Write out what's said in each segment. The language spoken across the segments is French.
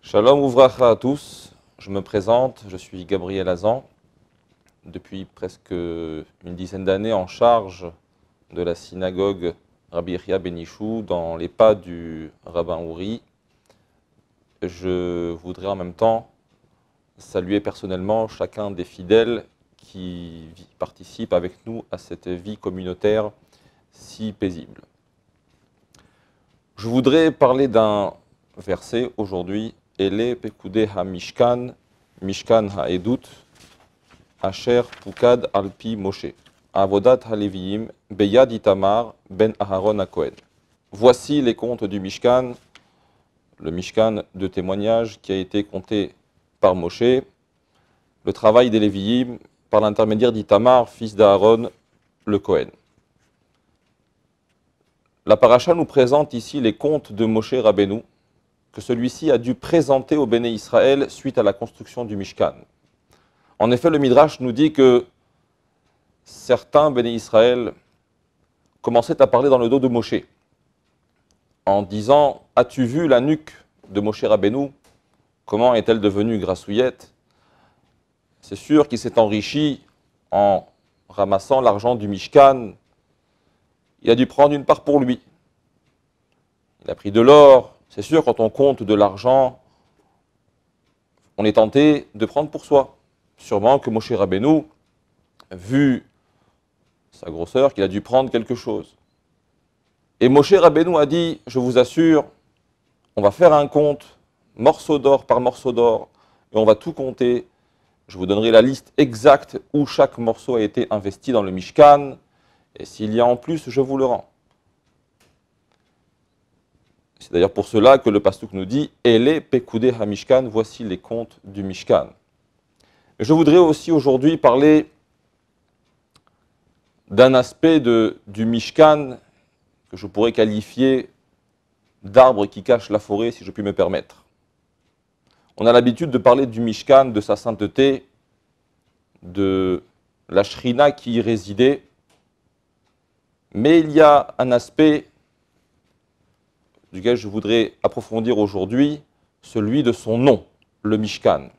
Shalom ouvracha à tous, je me présente, je suis Gabriel Hazan, depuis presque une dizaine d'années en charge de la synagogue Rabbi Yechiya ben Ishou dans les pas du rabbin Ouri. Je voudrais en même temps saluer personnellement chacun des fidèles qui participent avec nous à cette vie communautaire si paisible. Je voudrais parler d'un verset aujourd'hui. Ele pekudei ha-mishkan, mishkan ha-edut, asher pukad alpi Moshe, avodat ha-leviim, beyad Itamar, ben Aharon ha-Kohen. Voici les comptes du Mishkan, le Mishkan de témoignage qui a été compté par Moshe, le travail des Léviim par l'intermédiaire d'Itamar, fils d'Aaron, le Kohen. La paracha nous présente ici les comptes de Moshe Rabbeinu, que celui-ci a dû présenter au Béné Israël suite à la construction du Mishkan. En effet, le Midrash nous dit que certains Béné Israël commençaient à parler dans le dos de Moshe, en disant « As-tu vu la nuque de Moshe Rabbeinu? Comment est-elle devenue grassouillette ?» C'est sûr qu'il s'est enrichi en ramassant l'argent du Mishkan. Il a dû prendre une part pour lui. Il a pris de l'or. C'est sûr, quand on compte de l'argent, on est tenté de prendre pour soi. Sûrement que Moshe Rabbeinu, vu sa grosseur, qu'il a dû prendre quelque chose. Et Moshe Rabbeinu a dit, je vous assure, on va faire un compte, morceau d'or par morceau d'or, et on va tout compter. Je vous donnerai la liste exacte où chaque morceau a été investi dans le Mishkan, et s'il y a en plus, je vous le rends. C'est d'ailleurs pour cela que le pasuk nous dit « Ele pekudei ha-mishkan » voici les comptes du Mishkan. Je voudrais aussi aujourd'hui parler d'un aspect du Mishkan que je pourrais qualifier d'arbre qui cache la forêt, si je puis me permettre. On a l'habitude de parler du Mishkan, de sa sainteté, de la Shrina qui y résidait, mais il y a un aspect duquel je voudrais approfondir aujourd'hui, celui de son nom, le Mishkan.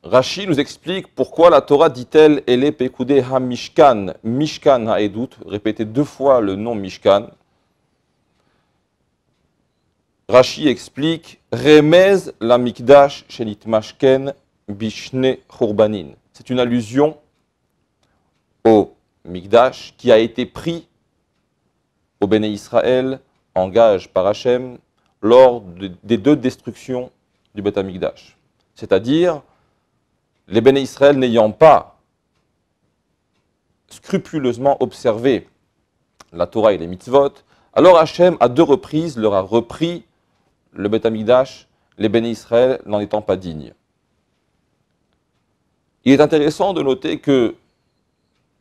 Rashi nous explique pourquoi la Torah dit-elle « Ele pekudei ha-mishkan, mishkan ha-edut » répéter deux fois le nom Mishkan. Rashi explique « Remez la mikdash shenitmashken bishne churbanin » c'est une allusion au mikdash qui a été pris au Béné Israël en gage par Hachem lors des deux destructions du Beth Amikdash. C'est-à-dire, les Béné Israël n'ayant pas scrupuleusement observé la Torah et les mitzvot, alors Hachem, à deux reprises, leur a repris le Beth Amikdash, les Béné Israël n'en étant pas dignes. Il est intéressant de noter que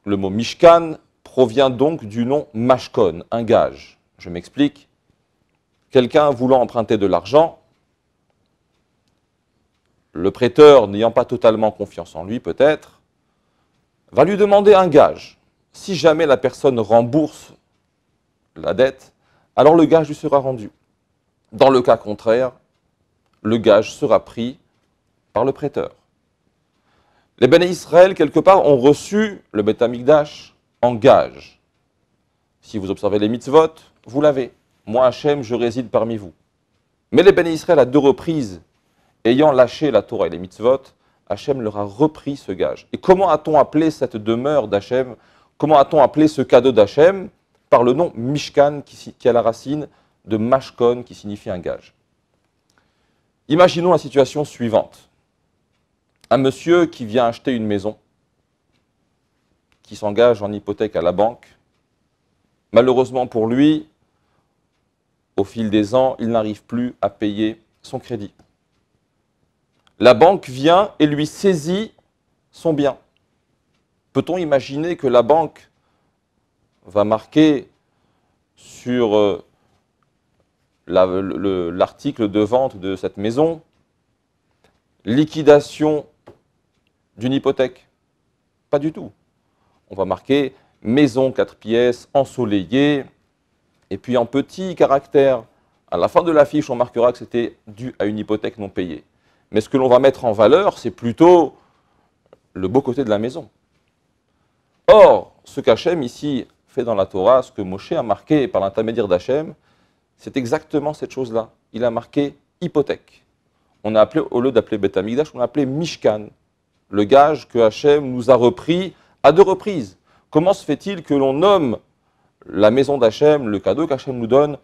le mot Mishkan provient donc du nom Mashkon, un gage. Je m'explique. Quelqu'un voulant emprunter de l'argent, le prêteur n'ayant pas totalement confiance en lui peut-être, va lui demander un gage. Si jamais la personne rembourse la dette, alors le gage lui sera rendu. Dans le cas contraire, le gage sera pris par le prêteur. Les Béné Israël, quelque part, ont reçu le Beth Amikdash en gage. Si vous observez les mitzvot, vous l'avez. Moi, Hachem, je réside parmi vous. Mais les Béné Israël, à deux reprises, ayant lâché la Torah et les mitzvot, Hachem leur a repris ce gage. Et comment a-t-on appelé cette demeure d'Hachem? Comment a-t-on appelé ce cadeau d'Hachem? Par le nom Mishkan, qui a la racine de Mashkon, qui signifie un gage. Imaginons la situation suivante. Un monsieur qui vient acheter une maison, qui s'engage en hypothèque à la banque. Malheureusement pour lui, au fil des ans, il n'arrive plus à payer son crédit. La banque vient et lui saisit son bien. Peut-on imaginer que la banque va marquer sur l'article de vente de cette maison liquidation d'une hypothèque? Pas du tout. On va marquer maison 4 pièces, ensoleillée, et puis en petit caractère À la fin de la fiche, on marquera que c'était dû à une hypothèque non payée. Mais ce que l'on va mettre en valeur, c'est plutôt le beau côté de la maison. Or, ce qu'Hachem ici fait dans la Torah, ce que Moshe a marqué par l'intermédiaire d'Hachem, c'est exactement cette chose-là. Il a marqué hypothèque. On a appelé, au lieu d'appeler Beth Amikdash, on a appelé Mishkan, le gage que Hachem nous a repris à 2 reprises. Comment se fait-il que l'on nomme la maison d'Hachem, le cadeau qu'Hachem nous donne,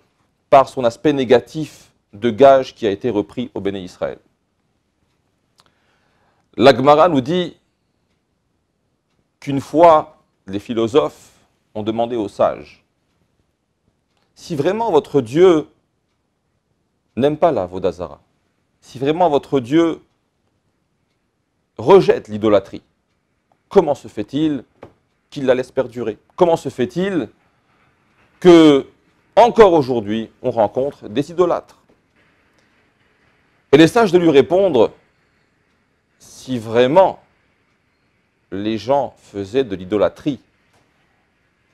par son aspect négatif de gage qui a été repris au Béné Israël? La Gemara nous dit qu'une fois, les philosophes ont demandé aux sages, si vraiment votre Dieu n'aime pas la Vodazara, si vraiment votre Dieu rejette l'idolâtrie, comment se fait-il qu'il la laisse perdurer? Comment se fait-il que, encore aujourd'hui, on rencontre des idolâtres? Et les sages de lui répondre, si vraiment les gens faisaient de l'idolâtrie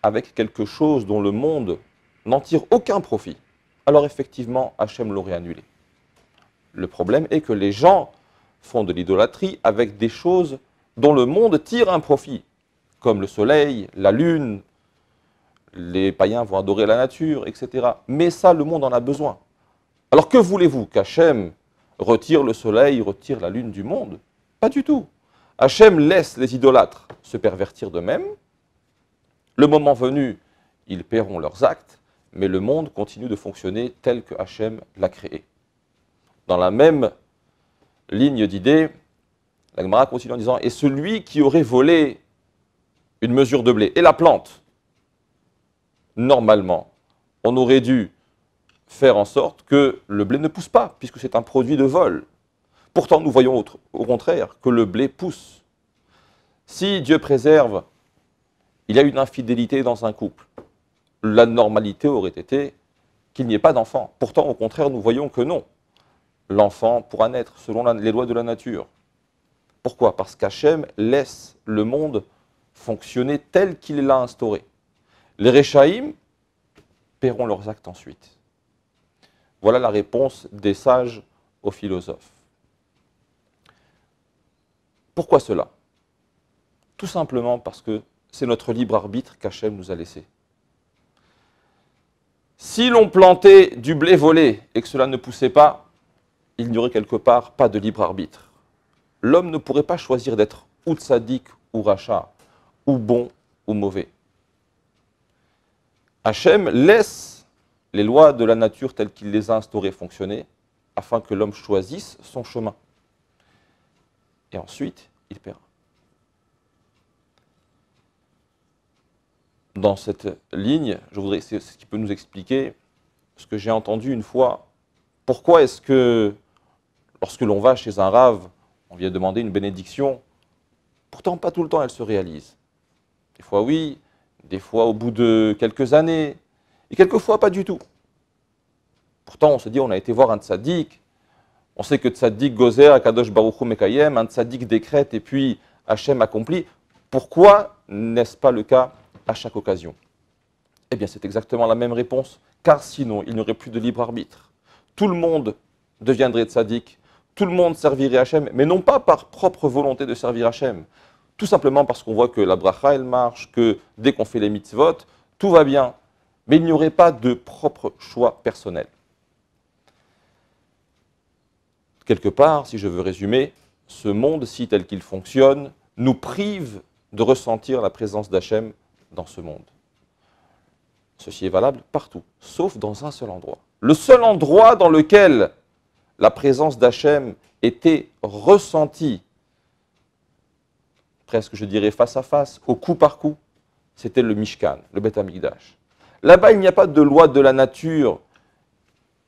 avec quelque chose dont le monde n'en tire aucun profit, alors effectivement, Hachem l'aurait annulé. Le problème est que les gens font de l'idolâtrie avec des choses dont le monde tire un profit, comme le soleil, la lune, les païens vont adorer la nature, etc. Mais ça, le monde en a besoin. Alors que voulez-vous? Qu'Hachem retire le soleil, retire la lune du monde? Pas du tout. Hachem laisse les idolâtres se pervertir d'eux-mêmes. Le moment venu, ils paieront leurs actes, mais le monde continue de fonctionner tel que Hachem l'a créé. Dans la même ligne d'idées, la Gemara continue en disant « Et celui qui aurait volé une mesure de blé et la plante, normalement, on aurait dû faire en sorte que le blé ne pousse pas, puisque c'est un produit de vol. Pourtant, nous voyons au contraire que le blé pousse. Si Dieu préserve, il y a une infidélité dans un couple. La normalité aurait été qu'il n'y ait pas d'enfant. Pourtant, au contraire, nous voyons que non. L'enfant pourra naître selon les lois de la nature. Pourquoi? Parce qu'Hachem laisse le monde fonctionner tel qu'il l'a instauré. Les Réchaïm paieront leurs actes ensuite. Voilà la réponse des sages aux philosophes. Pourquoi cela? Tout simplement parce que c'est notre libre arbitre qu'Hachem nous a laissé. Si l'on plantait du blé volé et que cela ne poussait pas, il n'y aurait quelque part pas de libre arbitre. L'homme ne pourrait pas choisir d'être ou tzaddik ou racha, ou bon ou mauvais. Hachem laisse les lois de la nature telles qu'il les a instaurées fonctionner afin que l'homme choisisse son chemin. Et ensuite, il paiera. Dans cette ligne, c'est ce qui peut nous expliquer ce que j'ai entendu une fois. Pourquoi est-ce que, lorsque l'on va chez un rave, on vient demander une bénédiction, pourtant pas tout le temps elle se réalise. Des fois oui, des fois au bout de quelques années, et quelquefois pas du tout. Pourtant on se dit, on a été voir un tzaddik, on sait que tzaddik gozer, akadosh baruch hu mekayem, un tzaddik décrète et puis Hachem accomplit. Pourquoi n'est-ce pas le cas à chaque occasion? Eh bien, c'est exactement la même réponse, car sinon, il n'y aurait plus de libre arbitre. Tout le monde deviendrait tzaddik, tout le monde servirait Hachem, mais non pas par propre volonté de servir Hachem, tout simplement parce qu'on voit que la bracha, elle marche, que dès qu'on fait les mitzvot, tout va bien, mais il n'y aurait pas de propre choix personnel. Quelque part, si je veux résumer, ce monde-ci tel qu'il fonctionne nous prive de ressentir la présence d'Hachem dans ce monde. Ceci est valable partout, sauf dans un seul endroit. Le seul endroit dans lequel la présence d'Hachem était ressentie, presque je dirais face à face, au coup par coup, c'était le Mishkan, le Beth Amikdash. Là-bas, il n'y a pas de loi de la nature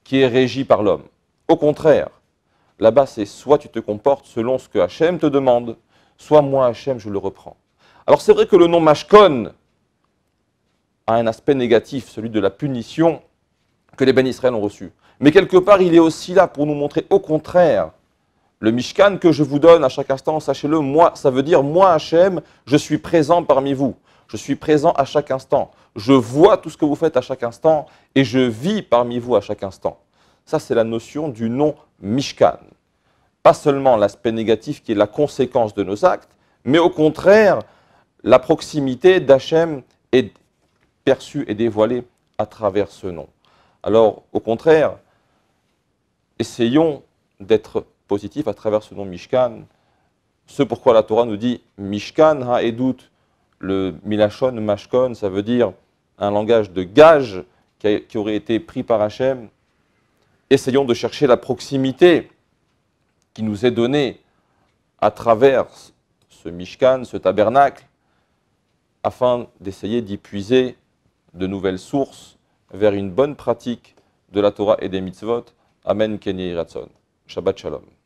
qui est régie par l'homme. Au contraire, là-bas, c'est soit tu te comportes selon ce que Hachem te demande, soit moi, Hachem, je le reprends. Alors c'est vrai que le nom Mashkon a un aspect négatif, celui de la punition que les bénis Israël ont reçu. Mais quelque part, il est aussi là pour nous montrer au contraire, le Mishkan que je vous donne à chaque instant, sachez-le, moi, ça veut dire, moi, Hachem, je suis présent parmi vous. Je suis présent à chaque instant. Je vois tout ce que vous faites à chaque instant et je vis parmi vous à chaque instant. Ça, c'est la notion du nom Mishkan. Pas seulement l'aspect négatif qui est la conséquence de nos actes, mais au contraire, la proximité d'Hachem est perçue et dévoilée à travers ce nom. Alors, au contraire, essayons d'être positifs à travers ce nom Mishkan. Ce pourquoi la Torah nous dit Mishkan ha'edut, le Milachon Mashkon, ça veut dire un langage de gage qui aurait été pris par Hachem. Essayons de chercher la proximité qui nous est donnée à travers ce Mishkan, ce tabernacle, afin d'essayer d'y puiser de nouvelles sources vers une bonne pratique de la Torah et des mitzvot. Amen, Kenye Ratson. Shabbat Shalom.